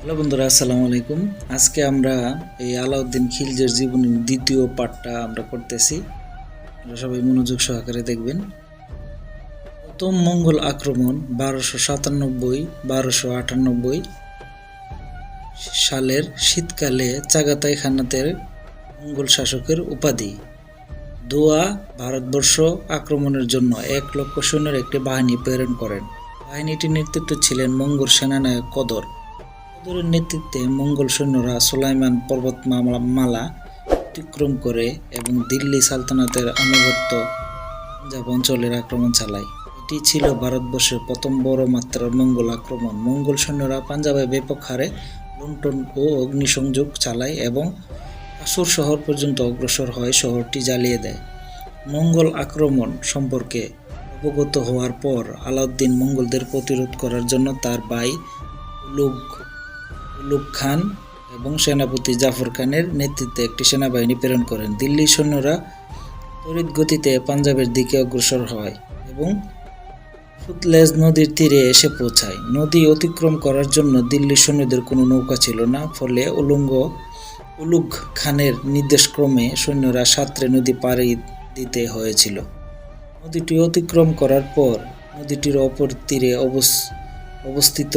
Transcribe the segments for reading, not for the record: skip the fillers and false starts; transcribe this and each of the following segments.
Hello বন্ধুরা, আসসালামু আলাইকুম। আজকে আমরা এই আলাউদ্দিন খিলজির জীবনের দ্বিতীয় পার্টটা আমরা করতেছি। আপনারা সবাই মনোযোগ সহকারে দেখবেন। প্রথম মঙ্গল আক্রমণ 1297-1298 সালের শীতকালে চাগাতাই খানাতের মঙ্গল শাসকের উপাধি। দোয়া ভারতবর্ষ আক্রমণের জন্য 1,00,000 সৈন্যের একটি বাহিনী প্রেরণ করেন। বাহিনীটির নেতৃত্বে ছিলেন মঙ্গল সেনানায়ক কদর। কদরের নেতৃত্বে মঙ্গল সৈন্যরা সুলাইমান পর্বতমালা অতিক্রম করে এবং দিল্লি সালতানাতের আনুগত্য পাঞ্জাব অঞ্চলের আক্রমণ চালায়। এটি ছিল ভারতবর্ষের প্রথম বড় মাত্রার মঙ্গল আক্রমণ। মঙ্গল সৈন্যরা পাঞ্জাবে ব্যাপক হারে লুণ্ঠন ও অগ্নিসংযোগ চালায় এবং কাসুর শহর পর্যন্ত অগ্রসর হয়ে শহরটি জ্বালিয়ে দেয়। মঙ্গল আক্রমণ সম্পর্কে অবগত হওয়ার পর আলাউদ্দিন মঙ্গলদের প্রতিরোধ করার জন্য তার ভাই উলুগ খান এবং সেনাপতি জাফর খানের নেতৃত্বে একটি সেনাবাহিনী প্রেরণ করেন। দিল্লির সৈন্যরা তড়িৎ গতিতে পাঞ্জাবের দিকে অগ্রসর হয় এবং সুতলেজ নদীর তীরে এসে পৌঁছায়। নদী অতিক্রম করার জন্য দিল্লির সৈন্যদের কোনো নৌকা ছিল না, ফলে উলুগ খানের নির্দেশক্রমে সৈন্যরা সাঁতরে নদী পাড়ি দিতে হয়েছিল। নদীটি অতিক্রম করার পর নদীটির অপর তীরে অবস্থিত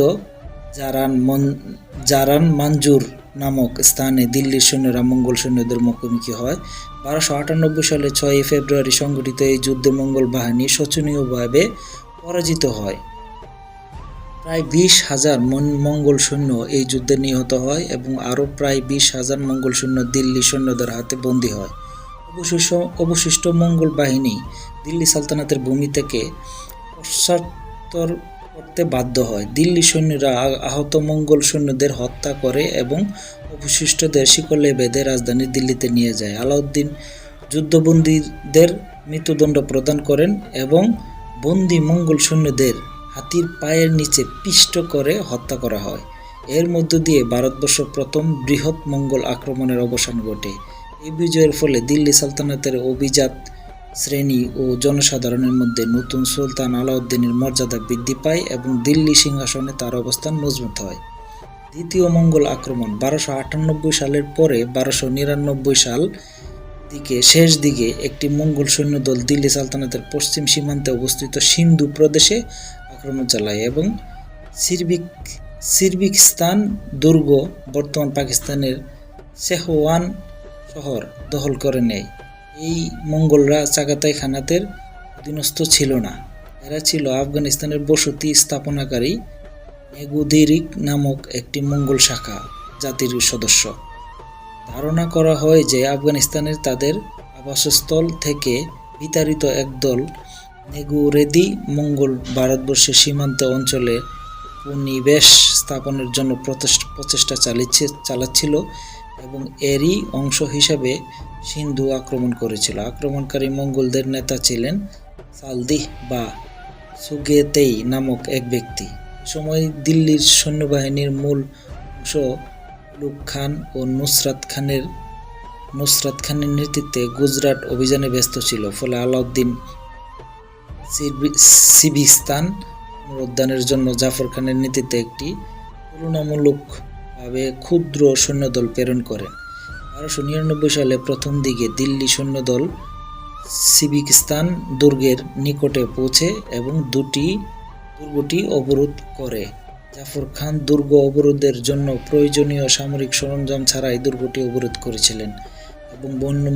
জারান মাঞ্জুর নামক স্থানে দিল্লির সৈন্যরা মঙ্গল সৈন্যদের মুখোমুখি হয়। 1298 সালে 6 ফেব্রুয়ারি সংঘটিত এই যুদ্ধে মঙ্গল বাহিনী শোচনীয়ভাবে পরাজিত হয়। প্রায় 20,000 মঙ্গল সৈন্য এই যুদ্ধে নিহত হয় এবং আরও প্রায় 20,000 মঙ্গল সৈন্য দিল্লি সৈন্যদের হাতে বন্দী হয়। অবশিষ্ট মঙ্গল বাহিনী দিল্লি সালতানাতের ভূমি থেকে পশ্চাৎপর করতে বাধ্য হয়। দিল্লি সৈন্যরা আহত মঙ্গল সৈন্যদের হত্যা করে এবং অবশিষ্টদের শিকলে বেঁধে রাজধানী দিল্লিতে নিয়ে যায়। আলাউদ্দিন যুদ্ধবন্দীদের মৃত্যুদণ্ড প্রদান করেন এবং বন্দী মঙ্গল সৈন্যদের হাতির পায়ের নিচে পিষ্ট করে হত্যা করা হয়। এর মধ্য দিয়ে ভারতবর্ষ প্রথম বৃহৎ মঙ্গল আক্রমণের অবসান ঘটে। এই বিজয়ের ফলে দিল্লি সালতানাতের অভিজাত শ্রেণী ও জনসাধারণের মধ্যে নতুন সুলতান আলাউদ্দিনের মর্যাদা বৃদ্ধি পায় এবং দিল্লি সিংহাসনে তার অবস্থান মজবুত হয়। দ্বিতীয় মঙ্গল আক্রমণ 1298 সালের পরে 1299 সাল শেষ দিকে একটি মঙ্গল সৈন্যদল দিল্লি সালতানাতের পশ্চিম সীমান্তে অবস্থিত সিন্ধু প্রদেশে আক্রমণ চালায় এবং সিরবিকস্তান দুর্গ, বর্তমান পাকিস্তানের সেহওয়ান শহর দখল করে নেয়। এই মঙ্গলরা চাগাতাই খানাতের অধীনস্থ ছিল না, এরা ছিল আফগানিস্তানের বসতি স্থাপনাকারী নেগুদিরিক নামক একটি মঙ্গল শাখা জাতির সদস্য। ধারণা করা হয় যে আফগানিস্তানের তাদের আবাসস্থল থেকে বিতাড়িত একদল নেগুরেদি মঙ্গল ভারতবর্ষের সীমান্ত অঞ্চলে উপনিবেশ স্থাপনের জন্য প্রচেষ্টা চালাচ্ছিল এবং এরই অংশ হিসাবে সিন্ধু আক্রমণ করেছিল। আক্রমণকারী মঙ্গলদের নেতা ছিলেন সালদিহ বা সুগেতেই নামক এক ব্যক্তি। এ সময় দিল্লির সৈন্যবাহিনীর মূল অংশ উলুগ খান ও নুসরাত খানের নেতৃত্বে গুজরাট অভিযানে ব্যস্ত ছিল। ফলে আলাউদ্দিন সিবিস্তান পুনরুদ্ধারের জন্য জাফর খানের নেতৃত্বে একটি তুলনামূলকভাবে ক্ষুদ্র সৈন্যদল প্রেরণ করেন। 1299 সালে প্রথম দিকে দিল্লি সৈন্যদল সিবিস্তান দুর্গের নিকটে পৌঁছে এবং দুর্গটি অবরোধ করে। জাফর খান দুর্গ অবরোধের জন্য প্রয়োজনীয় সামরিক সরঞ্জাম ছাড়াই দুর্গটি অবরোধ করেছিলেন এবং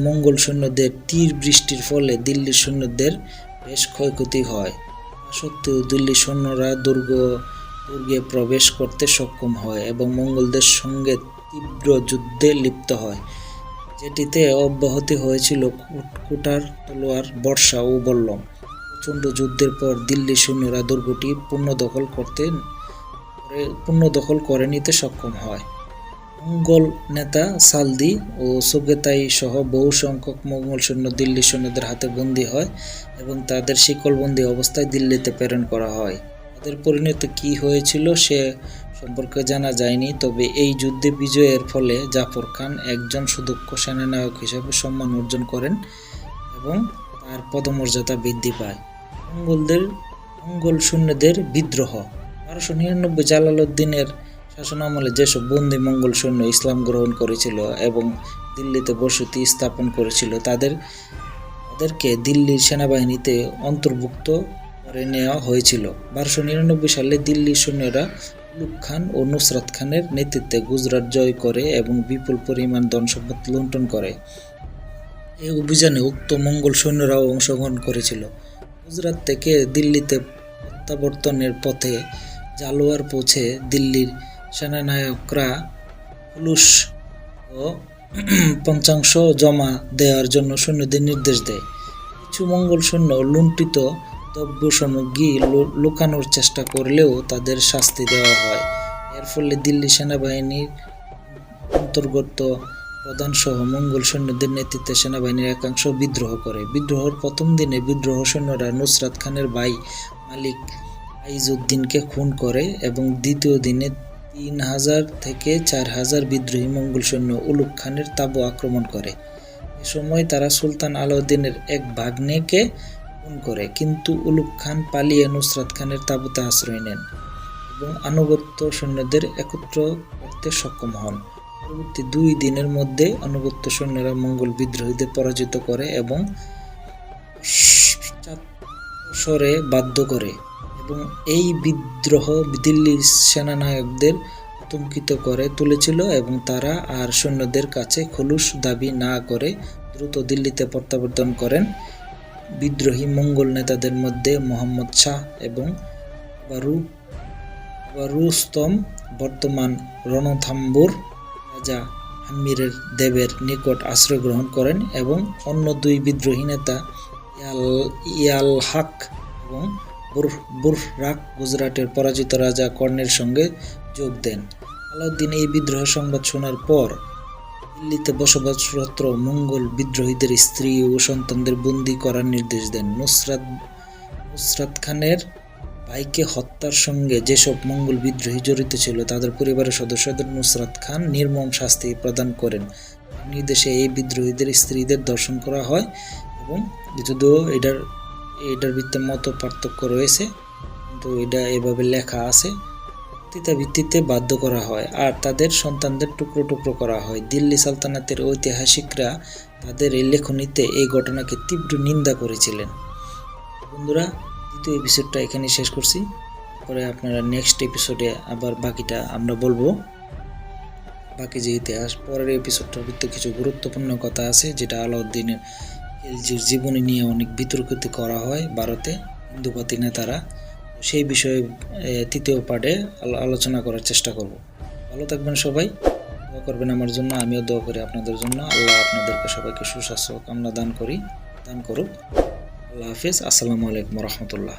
মঙ্গল সৈন্যদের তীর বৃষ্টির ফলে দিল্লির সৈন্যদের বেশ ক্ষয়ক্ষতি হয়। তা সত্ত্বেও দিল্লি সৈন্যরা দুর্গে প্রবেশ করতে সক্ষম হয় এবং মঙ্গলদের সঙ্গে তীব্র যুদ্ধে লিপ্ত হয়, যেটিতে অব্যাহতি হয়েছিল কুঠার, তলোয়ার, বর্ষা ও বল্লম। প্রচণ্ড যুদ্ধের পর দিল্লি সৈন্যরা দুর্গটি পুনর্দখল করে নিতে সক্ষম হয়। মঙ্গল নেতা সালদি ও সুগেতাই সহ বহু সংখ্যক মঙ্গল সৈন্য দিল্লি সৈন্যদের হাতে বন্দী হয় এবং তাদের শিকলবন্দী অবস্থায় দিল্লিতে প্রেরণ করা হয়। তাদের পরিণতি কী হয়েছিল সে সম্পর্কে জানা যায়নি, তবে এই যুদ্ধে বিজয়ের ফলে জাফর খান একজন সুদক্ষ সেনানায়ক হিসেবে সম্মান অর্জন করেন এবং তার পদমর্যাদা বৃদ্ধি পায়। মঙ্গল সৈন্যদের বিদ্রোহ 1299 জালালউদ্দিনের শাসনামলে যেসব বন্দী মঙ্গোল সৈন্য ইসলাম গ্রহণ করেছিল এবং দিল্লিতে বসতি স্থাপন করেছিল তাদেরকে দিল্লির সেনাবাহিনীতে অন্তর্ভুক্ত করে নেওয়া হয়েছিল। 1299 সালে দিল্লির সৈন্যরা উলুগ খান ও নুসরাত খানের নেতৃত্বে গুজরাট জয় করে এবং বিপুল পরিমাণ ধনসম্পদ লুণ্ঠন করে। এই অভিযানে উক্ত মঙ্গোল সৈন্যরাও অংশগ্রহণ করেছিল। গুজরাট থেকে দিল্লিতে প্রত্যাবর্তনের পথে জালোয়ার পৌঁছে দিল্লির সেনানায়করা খুলুস ও পঞ্চাংশ জমা দেওয়ার জন্য সৈন্যদের নির্দেশ দেয়। কিছু মঙ্গোল সৈন্য লুণ্ঠিত দ্রব্য সামগ্রী লুকানোর চেষ্টা করলেও তাদের শাস্তি দেওয়া হয়। এর ফলে দিল্লি সেনাবাহিনীর অন্তর্গত প্রধানসহ মঙ্গোল সৈন্যদের নেতৃত্বে সেনাবাহিনীর একাংশ বিদ্রোহ করে। বিদ্রোহের প্রথম দিনে বিদ্রোহ সৈন্যরা নুসরাত খানের ভাই মালিক আইজউদ্দিনকে খুন করে এবং দ্বিতীয় দিনে 3000 থেকে 4000 বিদ্রোহী মঙ্গোল সৈন্য উলুগ খানের তাঁবু আক্রমণ করে। এ সময় তারা সুলতান আলাউদ্দিনের এক ভাগ্নেকে খুন করে, কিন্তু উলুগ খান পালিয়ে নুসরাত খানের তাঁবুতে আশ্রয় নেন এবং আনুগত্য সৈন্যদের একত্র করতে সক্ষম হন। পরবর্তী 2 দিনের মধ্যে আনুগত্য সৈন্যরা মঙ্গোল বিদ্রোহীদের পরাজিত করে এবং পশ্চাৎপসরে বাধ্য করে এবং এই বিদ্রোহ দিল্লির সেনানায়কদের আতঙ্কিত করে তুলেছিল এবং তারা আর সৈন্যদের কাছে খোলস দাবি না করে দ্রুত দিল্লিতে প্রত্যাবর্তন করেন। বিদ্রোহী মঙ্গোল নেতাদের মধ্যে মোহাম্মদ শাহ এবং রুস্তম বর্তমান রণথাম্বুর রাজা হাম্মিরের দেবের নিকট আশ্রয় গ্রহণ করেন এবং অন্য 2 বিদ্রোহী নেতা ইয়ালহাক এবং বুররাক গুজরাটের পরাজিত রাজা কর্ণের সঙ্গে যোগ দেন। আলাউদ্দিন এই বিদ্রোহ সংবাদ শোনার পর দিল্লিতে বসবাসরত মঙ্গোল বিদ্রোহীদের স্ত্রী ও সন্তানদের বন্দী করার নির্দেশ দেন। নুসরাত খানের ভাইকে হত্যার সঙ্গে যেসব মঙ্গোল বিদ্রোহী জড়িত ছিল তাদের পরিবারের সদস্যদের নুসরাত খান নির্মম শাস্তি প্রদান করেন। নির্দেশে এই বিদ্রোহীদের স্ত্রীদের ধর্ষণ করা হয় এবং যদিও এটার ভিত্তিতে মত পার্থক্য রয়েছে, কিন্তু এটা এভাবে লেখা আছে, ভিত্তিতে বাধ্য করা হয় আর তাদের সন্তানদের টুকরো টুকরো করা হয়। দিল্লি সালতানাতের ঐতিহাসিকরা তাদের এই লেখনীতে এই ঘটনাকে তীব্র নিন্দা করেছিলেন। বন্ধুরা, দ্বিতীয় এপিসোডটা এখানে শেষ করছি। পরে আপনারা নেক্সট এপিসোডে আবার বাকিটা আমরা বলবো, বাকি যে ইতিহাস। পরের এপিসোডটার ভিতরে কিছু গুরুত্বপূর্ণ কথা আছে যেটা আলাউদ্দিনের খিলজির জীবনী নিয়ে অনেক বিতর্কিত করা হয় ভারতে হিন্দুবাদী নেতারা। সেই বিষয়ে তৃতীয় পার্টে আলোচনা করার চেষ্টা করব। ভালো থাকবেন সবাই, দোয়া করবেন আমার জন্য, আমিও দোয়া করি আপনাদের জন্য। আল্লাহ আপনাদেরকে সবাইকে সুস্বাস্থ্য কামনা দান করুক। আল্লাহ হাফিজ। আসসালামু আলাইকুম রহমতুল্লাহ।